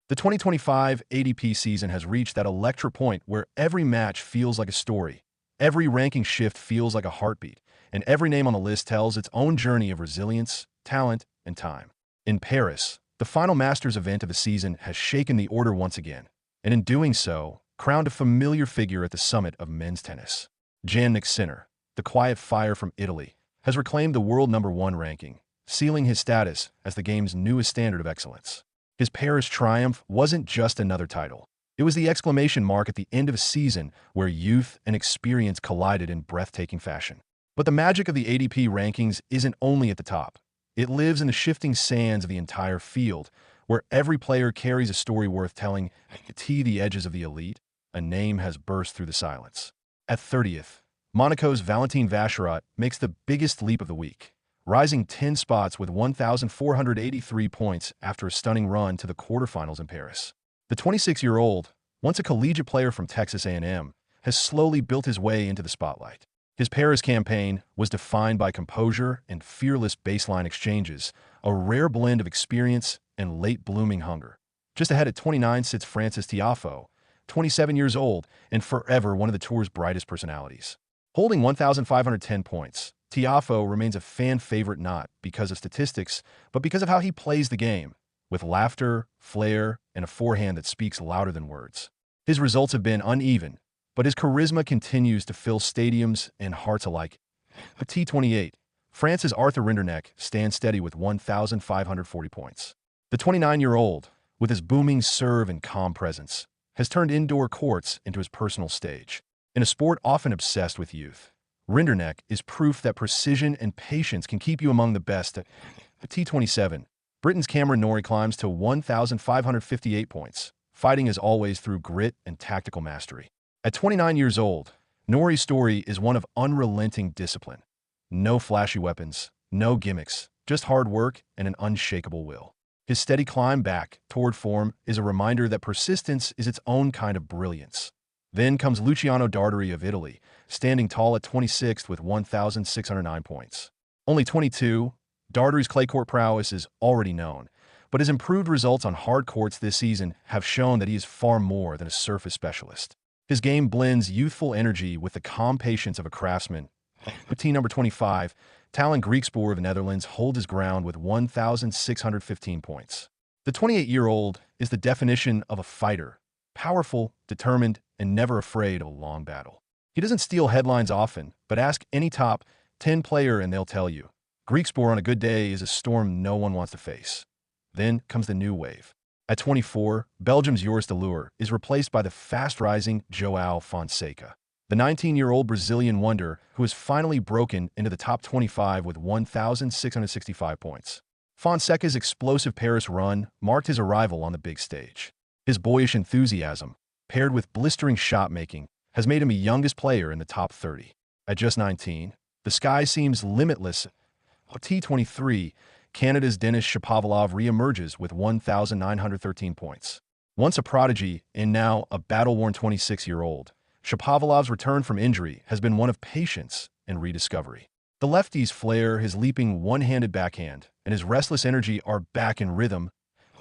The 2025 ATP season has reached that electric point where every match feels like a story, every ranking shift feels like a heartbeat, and every name on the list tells its own journey of resilience, talent, and time. In Paris, the final Masters event of the season has shaken the order once again, and in doing so, crowned a familiar figure at the summit of men's tennis. Jannik Sinner, the quiet fire from Italy, has reclaimed the world #1 ranking, sealing his status as the game's newest standard of excellence. His Paris triumph wasn't just another title. It was the exclamation mark at the end of a season where youth and experience collided in breathtaking fashion. But the magic of the ATP rankings isn't only at the top. It lives in the shifting sands of the entire field, where every player carries a story worth telling. To the edges of the elite, a name has burst through the silence. At 30th, Monaco's Valentin Vacherot makes the biggest leap of the week, rising 10 spots with 1,483 points after a stunning run to the quarterfinals in Paris. The 26-year-old, once a collegiate player from Texas A&M, has slowly built his way into the spotlight. His Paris campaign was defined by composure and fearless baseline exchanges, a rare blend of experience and late-blooming hunger. Just ahead at 29 sits Frances Tiafoe, 27 years old and forever one of the tour's brightest personalities. Holding 1,510 points, Tiafoe remains a fan favorite not because of statistics, but because of how he plays the game, with laughter, flair, and a forehand that speaks louder than words. His results have been uneven, but his charisma continues to fill stadiums and hearts alike. At T28, France's Arthur Rinderknech stands steady with 1,540 points. The 29-year-old, with his booming serve and calm presence, has turned indoor courts into his personal stage. In a sport often obsessed with youth, Rinderknech is proof that precision and patience can keep you among the best. At T27, Britain's Cameron Norrie climbs to 1,558 points, fighting as always through grit and tactical mastery. At 29 years old, Norrie's story is one of unrelenting discipline. No flashy weapons, no gimmicks, just hard work and an unshakable will. His steady climb back toward form is a reminder that persistence is its own kind of brilliance. Then comes Luciano Darderi of Italy, standing tall at 26th with 1,609 points. Only 22, Darderi's clay court prowess is already known, but his improved results on hard courts this season have shown that he is far more than a surface specialist. His game blends youthful energy with the calm patience of a craftsman. Petit number 25, Talon Griekspoor of the Netherlands holds his ground with 1,615 points. The 28-year-old is the definition of a fighter, powerful, determined, and never afraid of a long battle. He doesn't steal headlines often, but ask any top 10 player and they'll tell you. Griekspoor on a good day is a storm no one wants to face. Then comes the new wave. At 24, Belgium's Joris de Lure is replaced by the fast-rising Joao Fonseca, the 19-year-old Brazilian wonder who has finally broken into the top 25 with 1,665 points. Fonseca's explosive Paris run marked his arrival on the big stage. His boyish enthusiasm, paired with blistering shot-making, has made him the youngest player in the top 30. At just 19, the sky seems limitless. At T23, Canada's Denis Shapovalov re-emerges with 1,913 points. Once a prodigy and now a battle-worn 26-year-old, Shapovalov's return from injury has been one of patience and rediscovery. The lefty's flair, his leaping one-handed backhand, and his restless energy are back in rhythm.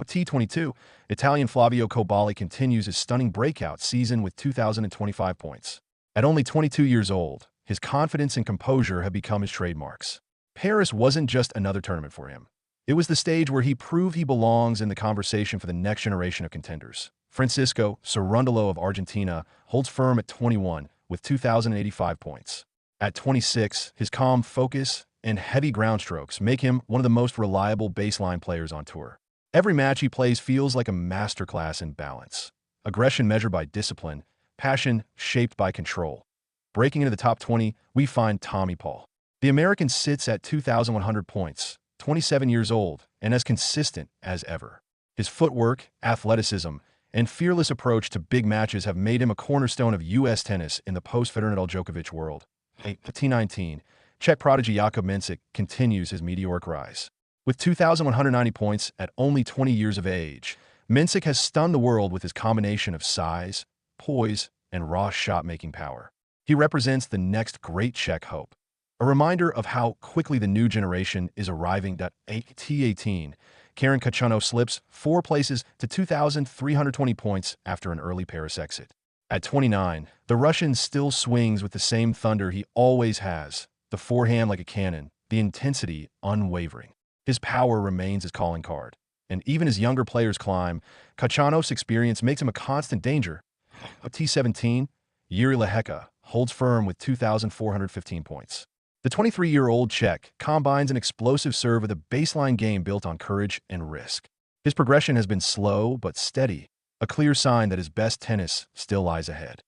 At T22, Italian Flavio Cobolli continues his stunning breakout season with 2,025 points. At only 22 years old, his confidence and composure have become his trademarks. Paris wasn't just another tournament for him. It was the stage where he proved he belongs in the conversation for the next generation of contenders. Francisco Cerundolo of Argentina holds firm at 21 with 2,085 points. At 26, his calm focus and heavy ground strokes make him one of the most reliable baseline players on tour. Every match he plays feels like a masterclass in balance. Aggression measured by discipline, passion shaped by control. Breaking into the top 20, we find Tommy Paul. The American sits at 2,100 points, 27 years old, and as consistent as ever. His footwork, athleticism, and fearless approach to big matches have made him a cornerstone of U.S. tennis in the post-Federer Djokovic world. At T19, Czech prodigy Jakub Mensik continues his meteoric rise. With 2,190 points at only 20 years of age, Mensik has stunned the world with his combination of size, poise, and raw shot-making power. He represents the next great Czech hope, a reminder of how quickly the new generation is arriving. At T18, Karen Khachanov slips 4 places to 2,320 points after an early Paris exit. At 29, the Russian still swings with the same thunder he always has, the forehand like a cannon, the intensity unwavering. His power remains his calling card. And even as younger players climb, Khachanov's experience makes him a constant danger. At T17, Yuri Lehecka holds firm with 2,415 points. The 23-year-old Czech combines an explosive serve with a baseline game built on courage and risk. His progression has been slow but steady, a clear sign that his best tennis still lies ahead.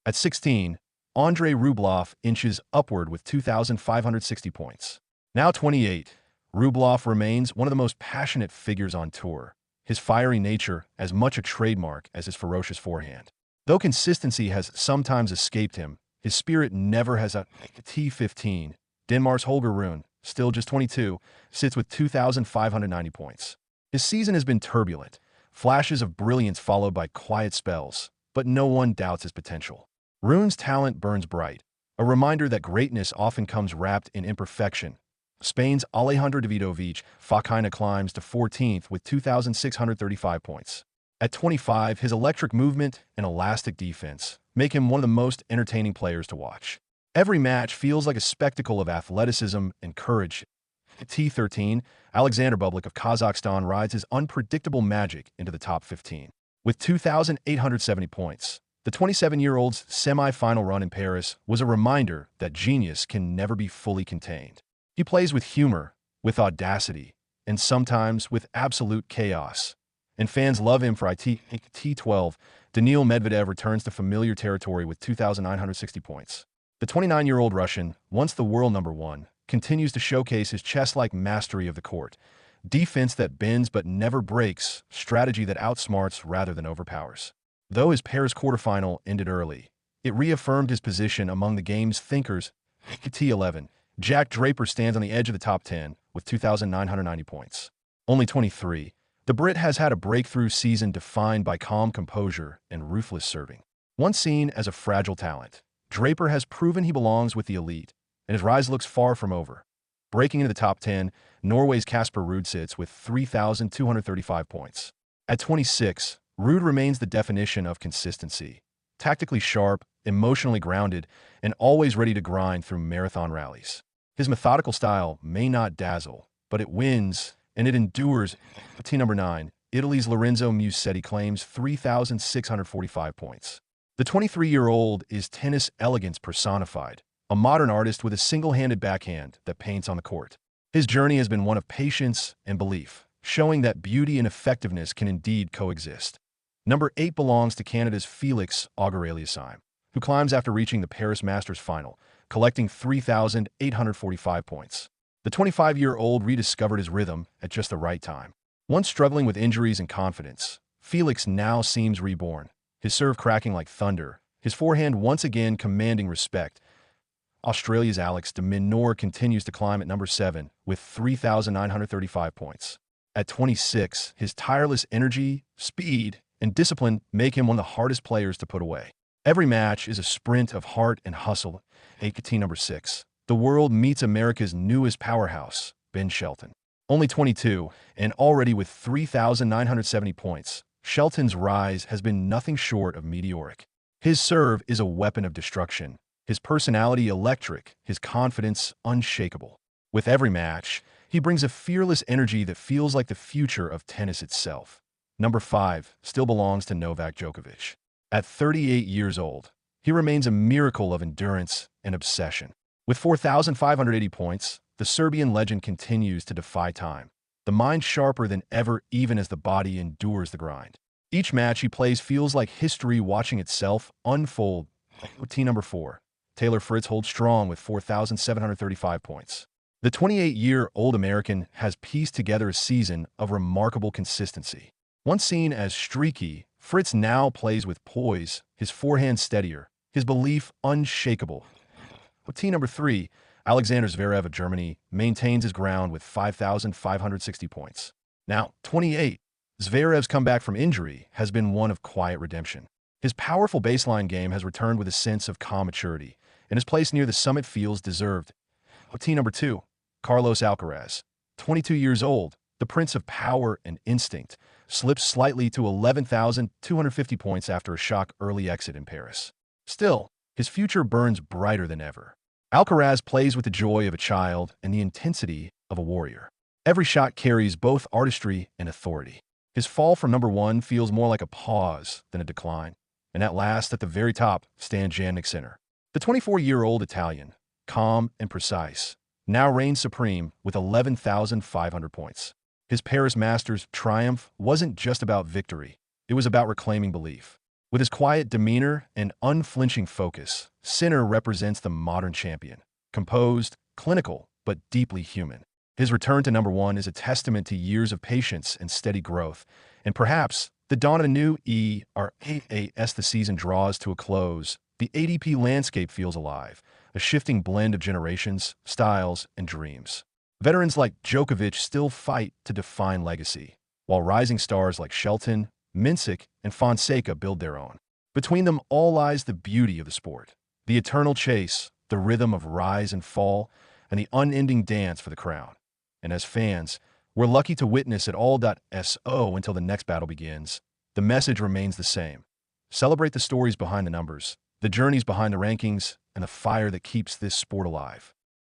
At 16, Andrei Rublev inches upward with 2,560 points. Now 28, Rublev remains one of the most passionate figures on tour, his fiery nature as much a trademark as his ferocious forehand. Though consistency has sometimes escaped him, his spirit never has. At T15, Denmark's Holger Rune, still just 22, sits with 2,590 points. His season has been turbulent, flashes of brilliance followed by quiet spells, but no one doubts his potential. Rune's talent burns bright, a reminder that greatness often comes wrapped in imperfection. Spain's Alejandro Davidovich Fokina climbs to 14th with 2,635 points. At 25, his electric movement and elastic defense make him one of the most entertaining players to watch. Every match feels like a spectacle of athleticism and courage. At T13, Alexander Bublik of Kazakhstan rides his unpredictable magic into the top 15. With 2,870 points, the 27-year-old's semi-final run in Paris was a reminder that genius can never be fully contained. He plays with humor, with audacity, and sometimes with absolute chaos. And fans love him for T12. Daniil Medvedev returns to familiar territory with 2,960 points. The 29-year-old Russian, once the world #1, continues to showcase his chess-like mastery of the court, defense that bends but never breaks, strategy that outsmarts rather than overpowers. Though his Paris quarterfinal ended early, it reaffirmed his position among the game's thinkers. T11, Jack Draper stands on the edge of the top 10 with 2,990 points. Only 23, the Brit has had a breakthrough season defined by calm composure and ruthless serving. Once seen as a fragile talent, Draper has proven he belongs with the elite, and his rise looks far from over. Breaking into the top 10, Norway's Casper Ruud sits with 3,235 points. At 26, Ruud remains the definition of consistency. Tactically sharp, emotionally grounded, and always ready to grind through marathon rallies. His methodical style may not dazzle, but it wins, and it endures. T9, Italy's Lorenzo Musetti claims 3,645 points. The 23-year-old is tennis elegance personified, a modern artist with a single-handed backhand that paints on the court. His journey has been one of patience and belief, showing that beauty and effectiveness can indeed coexist. Number 8 belongs to Canada's Felix Auger-Aliassime, who climbs after reaching the Paris Masters final, collecting 3,845 points. The 25-year-old rediscovered his rhythm at just the right time. Once struggling with injuries and confidence, Felix now seems reborn, his serve cracking like thunder, his forehand once again commanding respect. Australia's Alex de Minaur continues to climb at number 7 with 3,935 points. At 26, his tireless energy, speed, and discipline make him one of the hardest players to put away. Every match is a sprint of heart and hustle. ATP number 6. The world meets America's newest powerhouse, Ben Shelton. Only 22, and already with 3,970 points, Shelton's rise has been nothing short of meteoric. His serve is a weapon of destruction, his personality electric, his confidence unshakable. With every match, he brings a fearless energy that feels like the future of tennis itself. Number 5 still belongs to Novak Djokovic. At 38 years old, he remains a miracle of endurance and obsession. With 4,580 points, the Serbian legend continues to defy time, the mind sharper than ever even as the body endures the grind. Each match he plays feels like history watching itself unfold. T number 4. Taylor Fritz holds strong with 4,735 points. The 28-year-old American has pieced together a season of remarkable consistency. Once seen as streaky, Fritz now plays with poise, his forehand steadier, his belief unshakable. T number 3, Alexander Zverev of Germany maintains his ground with 5,560 points. Now, 28, Zverev's comeback from injury has been one of quiet redemption. His powerful baseline game has returned with a sense of calm maturity, and his place near the summit feels deserved. T number 2, Carlos Alcaraz, 22 years old, the prince of power and instinct, slips slightly to 11,250 points after a shock early exit in Paris. Still, his future burns brighter than ever. Alcaraz plays with the joy of a child and the intensity of a warrior. Every shot carries both artistry and authority. His fall from number one feels more like a pause than a decline. And at last, at the very top, stands Jannik Sinner. The 24-year-old Italian, calm and precise, now reigns supreme with 11,500 points. His Paris Masters triumph wasn't just about victory. It was about reclaiming belief. With his quiet demeanor and unflinching focus, Sinner represents the modern champion. Composed, clinical, but deeply human. His return to number one is a testament to years of patience and steady growth, and perhaps the dawn of a new era. As the season draws to a close, the ATP landscape feels alive, a shifting blend of generations, styles, and dreams. Veterans like Djokovic still fight to define legacy, while rising stars like Shelton, Minsick, and Fonseca build their own. Between them all lies the beauty of the sport, the eternal chase, the rhythm of rise and fall, and the unending dance for the crown. And as fans, we're lucky to witness it all. Until the next battle begins, the message remains the same. Celebrate the stories behind the numbers, the journeys behind the rankings, and the fire that keeps this sport alive.